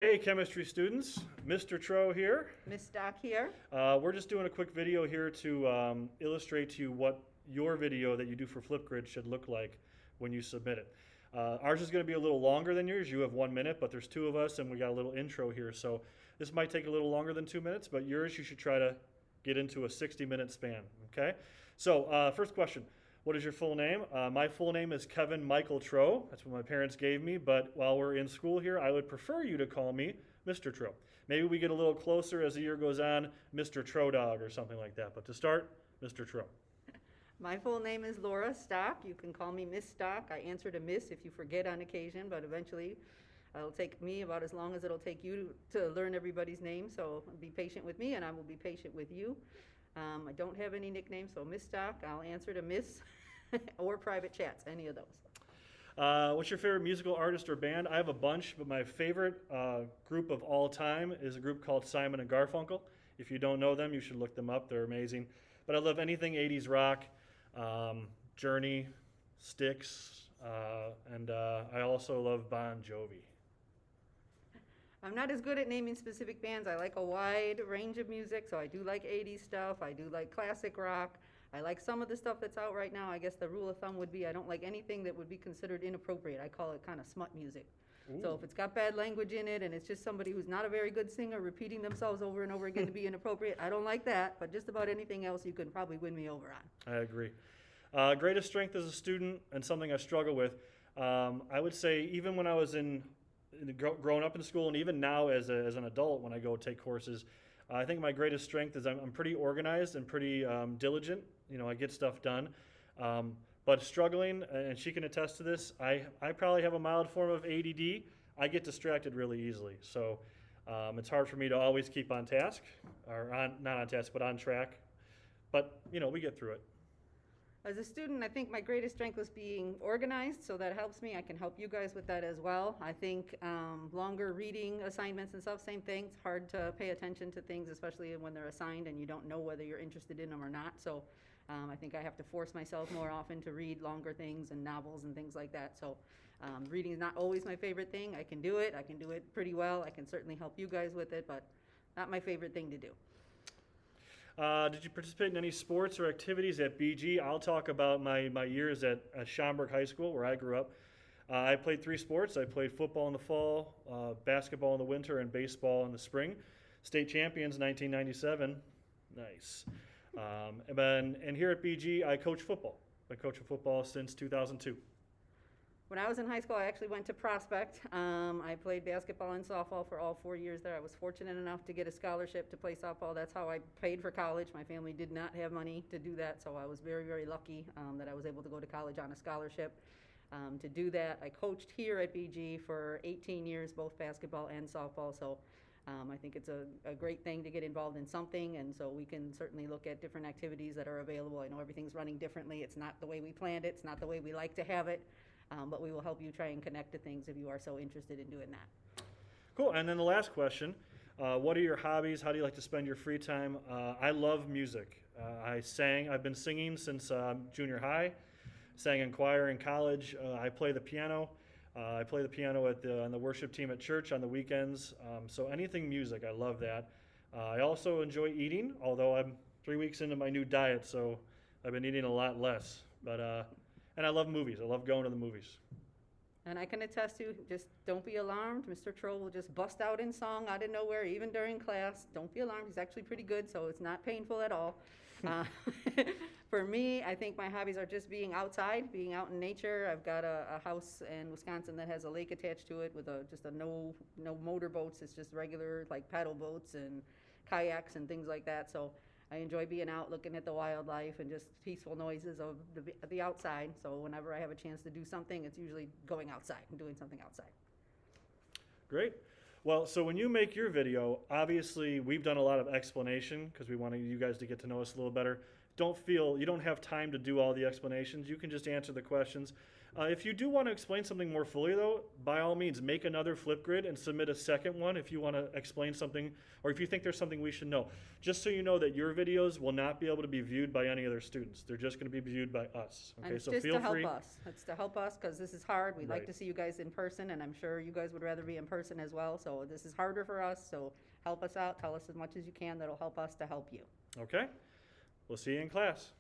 Hey, chemistry students, Mr. Trow here. Miss Stock here. We're just doing a quick video here to illustrate to you what your video that you do for Flipgrid should look like when you submit it. Ours is going to be a little longer than yours. You have 1 minute, but there's two of us, and we got a little intro here. So this might take a little longer than 2 minutes, but yours you should try to get into a 60-minute span. Okay. So first question. What is your full name? My full name is Kevin Michael Trow. That's what my parents gave me, but while we're in school here, I would prefer you to call me Mr. Trow. Maybe we get a little closer as the year goes on, Mr. Trow Dog or something like that. But to start, Mr. Trow. My full name is Laura Stock. You can call me Miss Stock. I answer to Miss if you forget on occasion, but eventually it'll take me about as long as it'll take you to learn everybody's name. So be patient with me, and I will be patient with you. I don't have any nicknames, so Miss Stock. I'll answer to Miss or private chats, any of those. What's your favorite musical artist or band? I have a bunch, but my favorite group of all time is a group called Simon and Garfunkel. If you don't know them, you should look them up. They're amazing. But I love anything 80s rock, Journey, Styx, and I also love Bon Jovi. I'm not as good at naming specific bands. I like a wide range of music, so I do like 80s stuff. I do like classic rock. I like some of the stuff that's out right now. I guess the rule of thumb would be I don't like anything that would be considered inappropriate. I call it kind of smut music. So if it's got bad language in it and it's just somebody who's not a very good singer repeating themselves over and over again to be inappropriate, I don't like that. But just about anything else you can probably win me over on. I agree. Greatest strength as a student and something I struggle with. I would say even when I was growing up in school and even now as an adult when I go take courses, I think my greatest strength is I'm pretty organized and pretty diligent. You know, I get stuff done. But struggling, and she can attest to this, I probably have a mild form of ADD. I get distracted really easily. So it's hard for me to always keep on task, or not on task, but on track. But, you know, we get through it. As a student, I think my greatest strength was being organized, so that helps me. I can help you guys with that as well. I think longer reading assignments and stuff, same thing. It's hard to pay attention to things, especially when they're assigned and you don't know whether you're interested in them or not. So I think I have to force myself more often to read longer things and novels and things like that. So reading is not always my favorite thing. I can do it. I can do it pretty well. I can certainly help you guys with it, but not my favorite thing to do. Did you participate in any sports or activities at BG? I'll talk about my years at Schaumburg High School, where I grew up. I played 3 sports. I played football in the fall, basketball in the winter, and baseball in the spring. State champions 1997. Nice. And here at BG, I coach football. I coach football since 2002. When I was in high school, I actually went to Prospect. I played basketball and softball for all 4 years there. I was fortunate enough to get a scholarship to play softball. That's how I paid for college. My family did not have money to do that, so I was very, very lucky that I was able to go to college on a scholarship. To do that, I coached here at BG for 18 years, both basketball and softball, so I think it's a great thing to get involved in something, and so we can certainly look at different activities that are available. I know everything's running differently. It's not the way we planned it. It's not the way we like to have it. But we will help you try and connect to things if you are so interested in doing that. Cool. And then the last question, what are your hobbies? How do you like to spend your free time? I love music. I've been singing since junior high, sang in choir in college. I play the piano. I play the piano on the worship team at church on the weekends. So anything music, I love that. I also enjoy eating, although I'm 3 weeks into my new diet, so I've been eating a lot less. And I love movies. I love going to the movies. And I can attest to, just don't be alarmed. Mr. Troll will just bust out in song out of nowhere, even during class. Don't be alarmed. He's actually pretty good, so it's not painful at all. For me, I think my hobbies are just being outside, being out in nature. I've got a house in Wisconsin that has a lake attached to it with just no motorboats. It's just regular like paddle boats and kayaks and things like that. So I enjoy being out, looking at the wildlife and just peaceful noises of the outside. So whenever I have a chance to do something, it's usually going outside and doing something outside. Great. Well, so when you make your video, obviously we've done a lot of explanation because we wanted you guys to get to know us a little better. Don't feel you don't have time to do all the explanations. You can just answer the questions. If you do want to explain something more fully, though, by all means, make another Flipgrid and submit a second one if you want to explain something, or if you think there's something we should know. Just so you know that your videos will not be able to be viewed by any other students. They're just going to be viewed by us. And Okay, it's so just feel to help free. us. It's to help us because this is hard. We'd like Right. to see you guys in person, and I'm sure you guys would rather be in person as well. So this is harder for us, so help us out. Tell us as much as you can. That'll help us to help you. Okay, we'll see you in class.